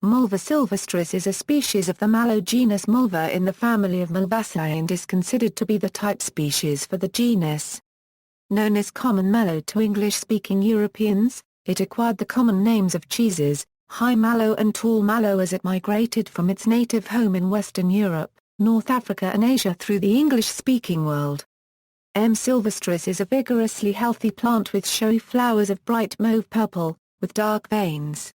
Malva sylvestris is a species of the mallow genus Malva in the family of Malvaceae and is considered to be the type species for the genus. Known as common mallow to English-speaking Europeans, it acquired the common names of cheeses, high mallow and tall mallow as it migrated from its native home in Western Europe, North Africa and Asia through the English-speaking world. M. sylvestris is a vigorously healthy plant with showy flowers of bright mauve-purple, with dark veins.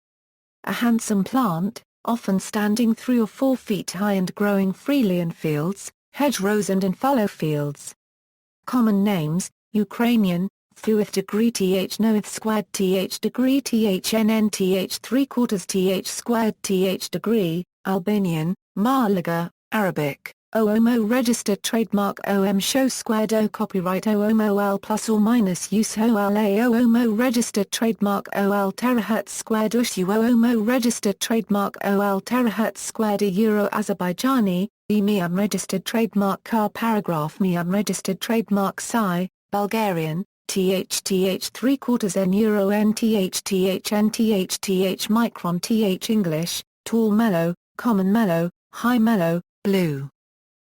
A handsome plant, often standing 3 or 4 feet high and growing freely in fields, hedgerows and in fallow fields. Common names: Ukrainian, Thuith degree th noeth squared th degree thnn th 3/4 th squared th degree, Albanian, Malaga, Arabic, OMO registered trademark OM show squared O copyright OMOL plus or minus use OLA OMO registered trademark OL terahertz squared issue OMO registered trademark OL terahertz squared Euro Azerbaijani, EMI unregistered trademark car paragraph ME unregistered trademark Psi, Bulgarian, th 3/4 n Euro nth micron th English, tall mellow, common mellow, high mellow, blue.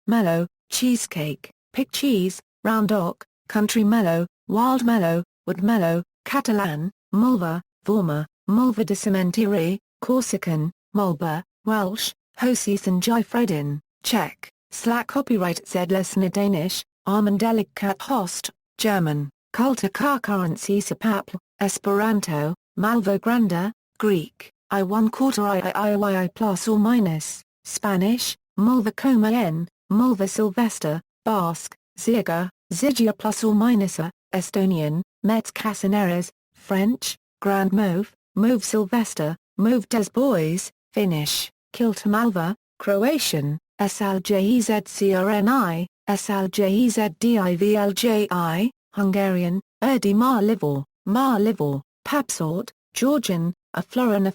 Mellow, cheesecake, pig cheese, round oak, country mellow, wild mellow, wood mellow, Catalan, Malva, Vorma, Malva de Cementiri, Corsican, Malba, Welsh, Hosis and Gyfredin, Czech, Slack copyright Zedlesna Danish, Armandelic cat host, German, Culta currency Sapapl, Esperanto, Malvo Granda, Greek, I1/4 II plus or minus, Spanish, Malva Coma N, Malva sylvester, Basque, Ziga, Zygia plus or minus a, Estonian, Metz Casaneres, French, Grand Mauve, Mauve sylvester, Mauve des Bois, Finnish, Kilta Malva, Croatian, Saljezcrni, SaljezdiVlji, Hungarian, Erdi Marlivor, Marlivor, Papsort, Georgian, a Florin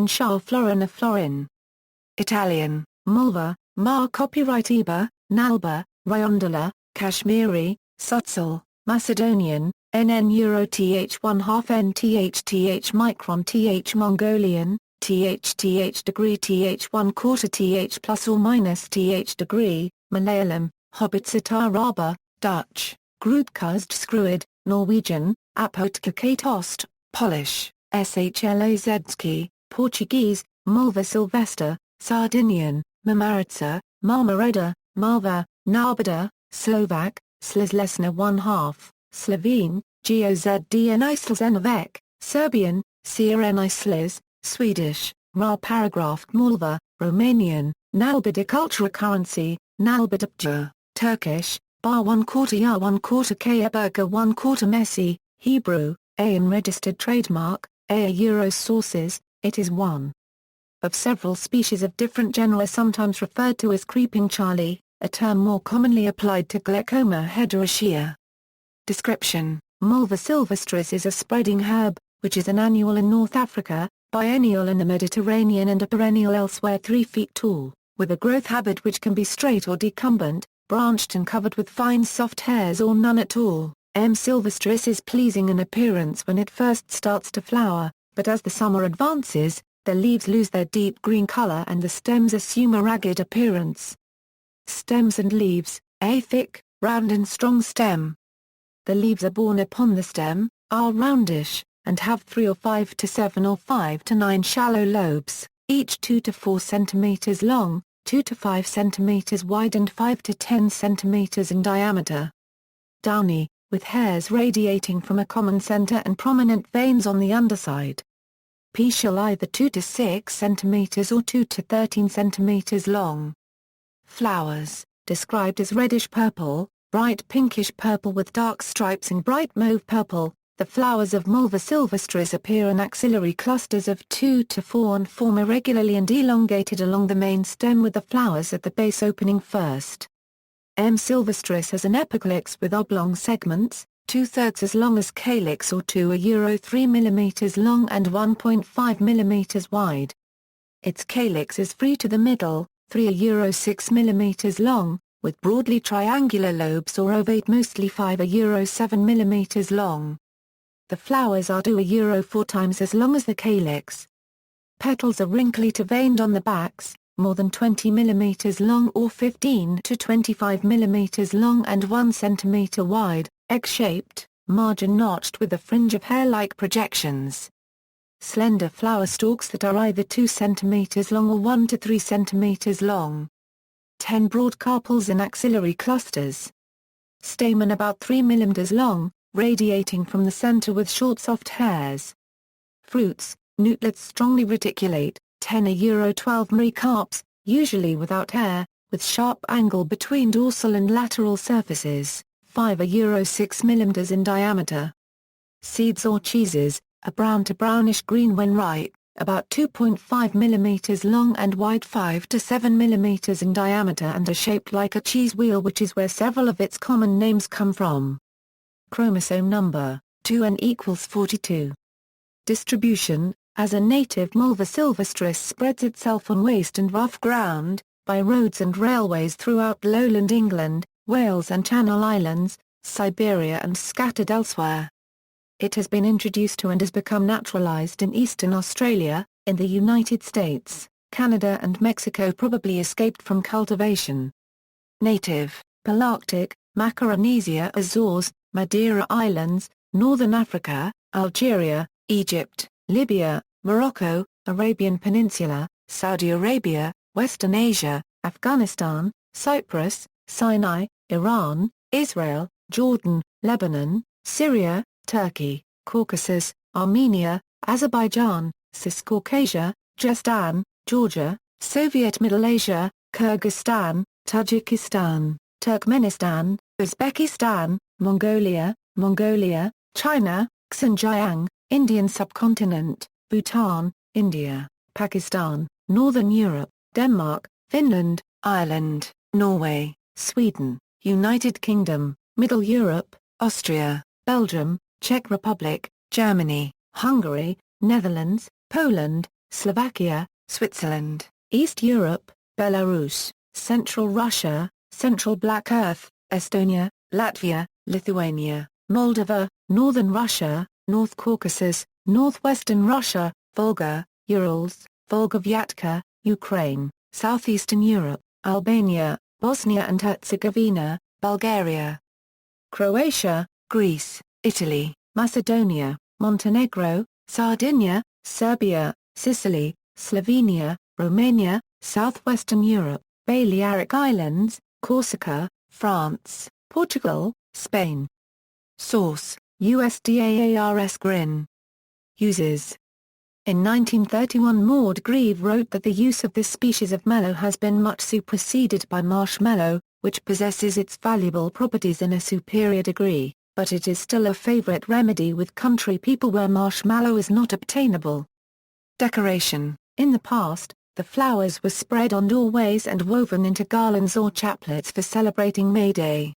Shah Florin. Italian, Malva, Mar copyright Iba, Nalba, Riondola, Kashmiri, Sutzel, Macedonian, NN Euro th 1/2 nth micron th Mongolian, th degree th 1/4 th plus or minus th degree, Malayalam, Hobbitsatar Raba, Dutch, Grootkusd Skruid, Norwegian, Apoteka Ost, Polish, Shlazedzki, Portuguese, Malva sylvester, Sardinian, Mamaritsa, Marmarada, Malva, Narbada, Slovak, Slizlesna 1/2, Slovene, Gozdn Islezenovec, Serbian, Crni Sliz, Swedish, Ra paragraphed Malva, Romanian, Nalbada cultural currency, Nalbadapja, Turkish, Bar 1/4 Ya 1/4 Kaya Burger 1/4 Messi, Hebrew, AN registered trademark, A Euro sources, it is one of several species of different genera sometimes referred to as creeping Charlie, a term more commonly applied to Glaucoma hedgerows. Description: Malva sylvestris is a spreading herb, which is an annual in North Africa, biennial in the Mediterranean and a perennial elsewhere 3 feet tall, with a growth habit which can be straight or decumbent, branched and covered with fine soft hairs or none at all. M. sylvestris is pleasing in appearance when it first starts to flower, but as the summer advances, the leaves lose their deep green color and the stems assume a ragged appearance. Stems and leaves: A thick, round and strong stem. The leaves are borne upon the stem, are roundish, and have 3 or 5 to 7 or 5 to 9 shallow lobes, each 2 to 4 cm long, 2 to 5 cm wide and 5 to 10 cm in diameter. Downy, with hairs radiating from a common center and prominent veins on the underside. Petiole either 2 to 6 cm or 2 to 13 cm long. Flowers, described as reddish-purple, bright pinkish-purple with dark stripes and bright mauve-purple. The flowers of Malva sylvestris appear in axillary clusters of 2 to 4 and form irregularly and elongated along the main stem with the flowers at the base opening first. M. sylvestris has an epicalix with oblong segments, 2/3 as long as calyx or 2 Euro 3 mm long and 1.5 mm wide. Its calyx is free to the middle, 3 Euro 6 mm long, with broadly triangular lobes or ovate mostly 5 Euro 7 mm long. The flowers are 2 Euro 4 times as long as the calyx. Petals are wrinkly to veined on the backs, more than 20 mm long or 15 to 25 mm long and 1 cm wide, egg-shaped, margin notched with a fringe of hair-like projections. Slender flower stalks that are either 2 cm long or 1 to 3 cm long. 10 broad carpels in axillary clusters. Stamen about 3 mm long, radiating from the center with short soft hairs. Fruits, nootlets strongly reticulate, 10–12 mericarps, usually without hair, with sharp angle between dorsal and lateral surfaces, 5–6 mm in diameter. Seeds or cheeses, a brown to brownish green when ripe, about 2.5 mm long and wide, 5 to 7 mm in diameter, and are shaped like a cheese wheel, which is where several of its common names come from. Chromosome number, 2n equals 42. Distribution, as a native Malva sylvestris spreads itself on waste and rough ground, by roads and railways throughout lowland England, Wales and Channel Islands, Siberia and scattered elsewhere. It has been introduced to and has become naturalized in eastern Australia, in the United States, Canada and Mexico, probably escaped from cultivation. Native, Palarctic, Macaronesia, Azores, Madeira Islands, Northern Africa, Algeria, Egypt, Libya, Morocco, Arabian Peninsula, Saudi Arabia, Western Asia, Afghanistan, Cyprus, Sinai, Iran, Israel, Jordan, Lebanon, Syria, Turkey, Caucasus, Armenia, Azerbaijan, Ciscaucasia, Jestan, Georgia, Soviet Middle Asia, Kyrgyzstan, Tajikistan, Turkmenistan, Uzbekistan, Mongolia, China, Xinjiang, Indian subcontinent, Bhutan, India, Pakistan, Northern Europe, Denmark, Finland, Ireland, Norway, Sweden, United Kingdom, Middle Europe, Austria, Belgium, Czech Republic, Germany, Hungary, Netherlands, Poland, Slovakia, Switzerland, East Europe, Belarus, Central Russia, Central Black Earth, Estonia, Latvia, Lithuania, Moldova, Northern Russia, North Caucasus, Northwestern Russia, Volga, Urals, Volga Vyatka, Ukraine, Southeastern Europe, Albania, Bosnia and Herzegovina, Bulgaria, Croatia, Greece, Italy, Macedonia, Montenegro, Sardinia, Serbia, Sicily, Slovenia, Romania, Southwestern Europe, Balearic Islands, Corsica, France, Portugal, Spain. Source: USDAARS Grin. Uses. In 1931 Maud Grieve wrote that the use of this species of mallow has been much superseded by marshmallow, which possesses its valuable properties in a superior degree, but it is still a favorite remedy with country people where marshmallow is not obtainable. Decoration. In the past, the flowers were spread on doorways and woven into garlands or chaplets for celebrating May Day.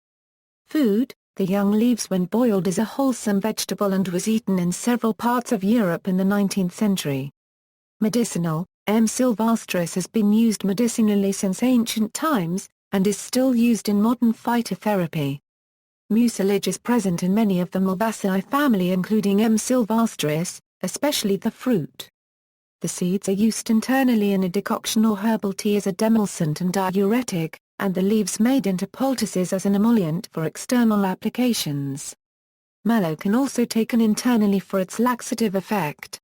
Food. The young leaves when boiled is a wholesome vegetable and was eaten in several parts of Europe in the 19th century. Medicinal. M. sylvestris has been used medicinally since ancient times, and is still used in modern phytotherapy. Mucilage is present in many of the Malvaceae family including M. sylvestris, especially the fruit. The seeds are used internally in a decoction or herbal tea as a demulcent and diuretic, and the leaves made into poultices as an emollient for external applications. Mallow can also taken internally for its laxative effect.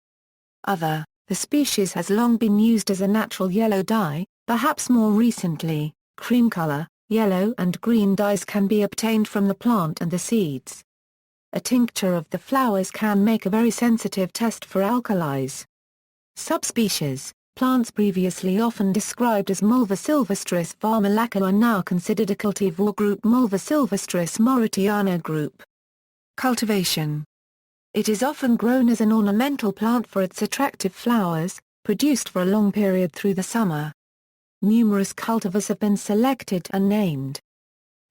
The species has long been used as a natural yellow dye, perhaps more recently, cream color, yellow and green dyes can be obtained from the plant and the seeds. A tincture of the flowers can make a very sensitive test for alkalis. Subspecies. Plants previously often described as Malva sylvestris var. Malacca are now considered a cultivar group Malva sylvestris moritiana group. Cultivation. It is often grown as an ornamental plant for its attractive flowers, produced for a long period through the summer. Numerous cultivars have been selected and named.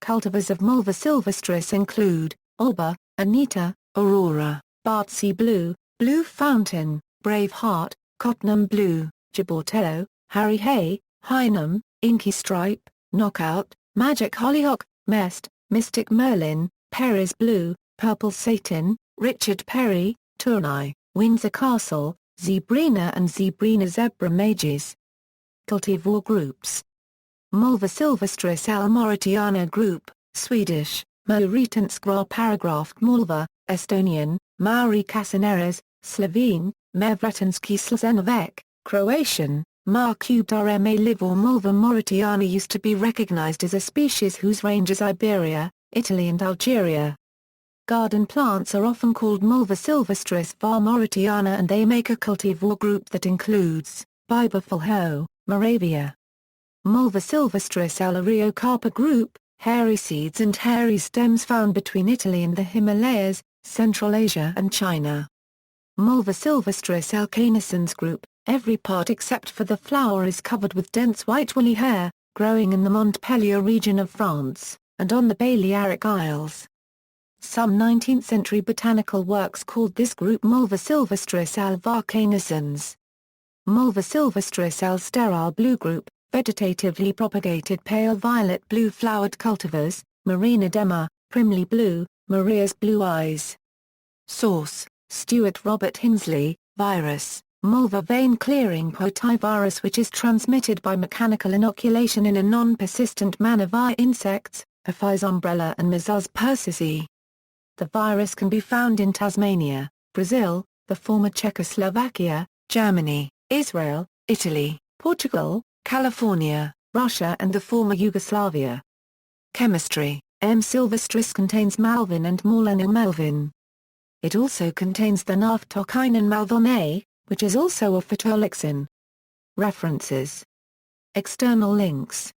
Cultivars of Malva sylvestris include Alba, Anita, Aurora, Bartsey Blue, Blue Fountain, Brave Heart, Cottenham Blue, Gibortello, Harry Hay, Hynum, Inky Stripe, Knockout, Magic Hollyhock, Mest, Mystic Merlin, Perry's Blue, Purple Satin, Richard Perry, Tournai, Windsor Castle, Zebrina and Zebrina zebra mages. Cultivar groups. Malva sylvestris L. Mauritiana group, Swedish, Mauritans paragraphed Malva, Estonian, Mauri Casineres, Slovene, Mevretanski Slzenovec, Croatian, Mar cubed Rma livor Malva mauritiana used to be recognized as a species whose range is Iberia, Italy and Algeria. Garden plants are often called Malva sylvestris var mauritiana and they make a cultivar group that includes Biberfulho, Moravia. Malva sylvestris L. Areocarpa group, hairy seeds and hairy stems found between Italy and the Himalayas, Central Asia and China. Malva sylvestris L. canescens group, every part except for the flower is covered with dense white woolly hair, growing in the Montpellier region of France, and on the Balearic Isles. Some 19th-century botanical works called this group Malva sylvestris L. var canescens. Malva sylvestris L. sterile blue group, vegetatively propagated pale violet blue flowered cultivars, Marina Dema, Primly blue, Maria's blue eyes. Source: Stuart Robert Hinsley, Virus, Malva vein clearing virus which is transmitted by mechanical inoculation in a non-persistent manner via insects, Aphies umbrella and Mizuz persicae. The virus can be found in Tasmania, Brazil, the former Czechoslovakia, Germany, Israel, Italy, Portugal, California, Russia and the former Yugoslavia. Chemistry: M. sylvestris contains malvin and morlanyl melvin. It also contains the naphthoquinone malvonae, which is also a phytolexin. References. External links.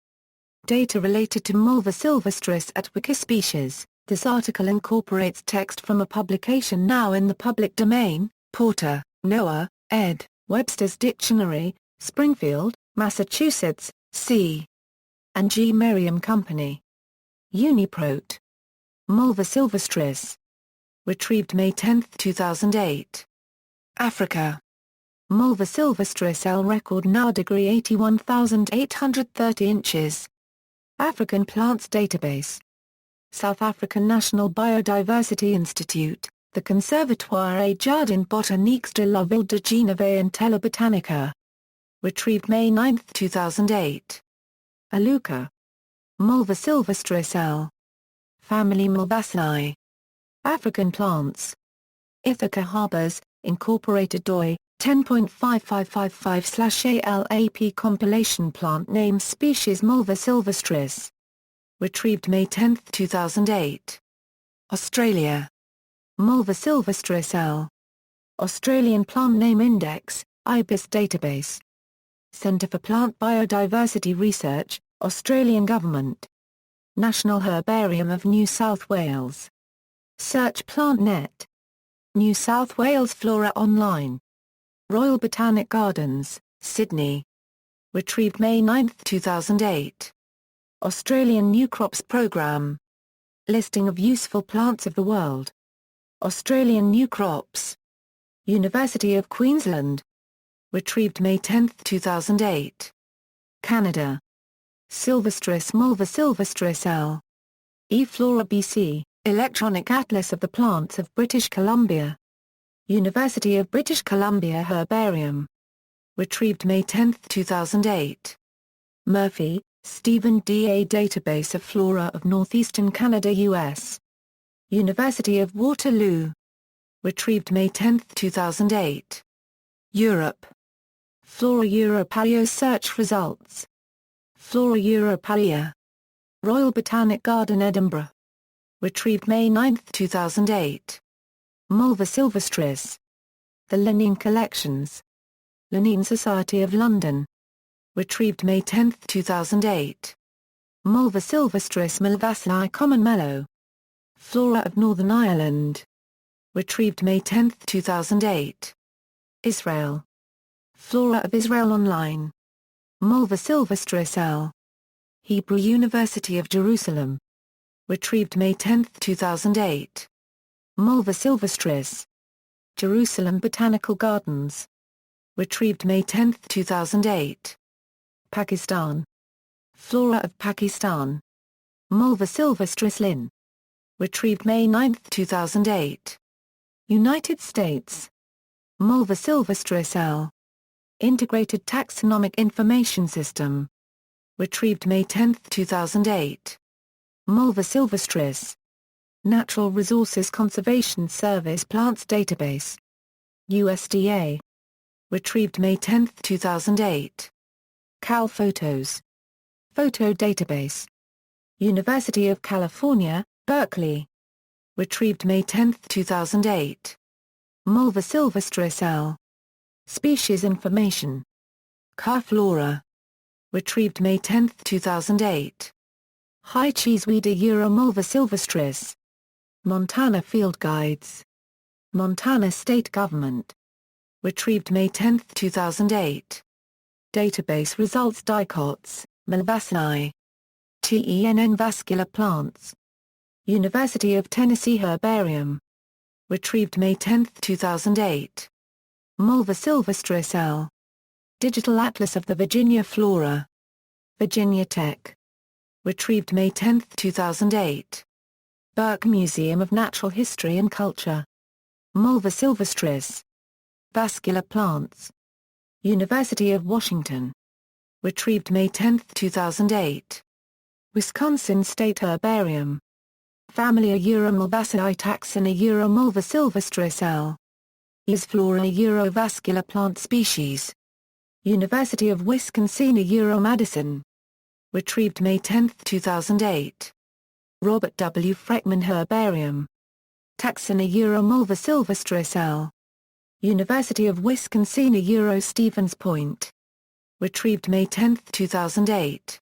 Data related to Malva sylvestris at Wikispecies. This article incorporates text from a publication now in the public domain. Porter, Noah, ed., Webster's Dictionary, Springfield, Massachusetts, C. and G. Merriam Company. Uniprot. Malva sylvestris. Retrieved May 10, 2008. Africa. Malva sylvestris L. record now degree 81,830 inches. African Plants Database. South African National Biodiversity Institute, the Conservatoire et Jardin Botaniques de la Ville de Genève and Tela Botanica. Retrieved May 9, 2008. Aluka. Malva sylvestris L. Family Malvaceae. African plants. Ithaca Harbors, Incorporated doi, 10.5555/ALAP compilation plant name species Malva sylvestris. Retrieved May 10, 2008. Australia. Malva sylvestris L. Australian Plant Name Index, IBIS database. Centre for Plant Biodiversity Research, Australian Government. National Herbarium of New South Wales. Search PlantNet. New South Wales Flora Online. Royal Botanic Gardens, Sydney. Retrieved May 9, 2008. Australian New Crops Programme. Listing of useful plants of the world. Australian New Crops. University of Queensland. Retrieved May 10, 2008. Canada. Sylvestris Malva sylvestris L. eFlora BC, Electronic Atlas of the Plants of British Columbia. University of British Columbia Herbarium. Retrieved May 10, 2008. Murphy, Stephen D. A Database of Flora of Northeastern Canada US. University of Waterloo. Retrieved May 10, 2008. Europe. Flora Europaea search results. Flora Europaea. Royal Botanic Garden Edinburgh. Retrieved May 9, 2008. Malva sylvestris. The Linnean Collections. Linnean Society of London. Retrieved May 10, 2008. Malva sylvestris Malvaceae common mallow. Flora of Northern Ireland. Retrieved May 10, 2008. Israel. Flora of Israel Online. Malva sylvestris L. Hebrew University of Jerusalem. Retrieved May 10, 2008. Malva sylvestris. Jerusalem Botanical Gardens. Retrieved May 10, 2008. Pakistan. Flora of Pakistan. Malva sylvestris Linn. Retrieved May 9, 2008. United States. Malva-sylvestris L. Integrated Taxonomic Information System. Retrieved May 10, 2008. Malva-sylvestris. Natural Resources Conservation Service Plants Database. USDA. Retrieved May 10, 2008. Cal Photos. Photo Database. University of California, Berkeley. Retrieved May 10, 2008. Malva-sylvestris L. Species Information. Car Flora. Retrieved May 10, 2008. High Cheeseweed Euro Malva-sylvestris. Montana Field Guides. Montana State Government. Retrieved May 10, 2008. Database Results Dicots, Malvaceae. TENN Vascular Plants. University of Tennessee Herbarium. Retrieved May 10, 2008. Malva-sylvestris L. Digital Atlas of the Virginia Flora. Virginia Tech. Retrieved May 10, 2008. Burke Museum of Natural History and Culture. Malva-sylvestris. Vascular Plants. University of Washington. Retrieved May 10, 2008. Wisconsin State Herbarium. Family Malvaceae taxon Malva-sylvestris L. Is flora Vascular plant species. University of Wisconsin Madison. Retrieved May 10, 2008. Robert W. Freckman Herbarium. Taxon Malva-sylvestris L. University of Wisconsin Stevens Point. Retrieved May 10, 2008.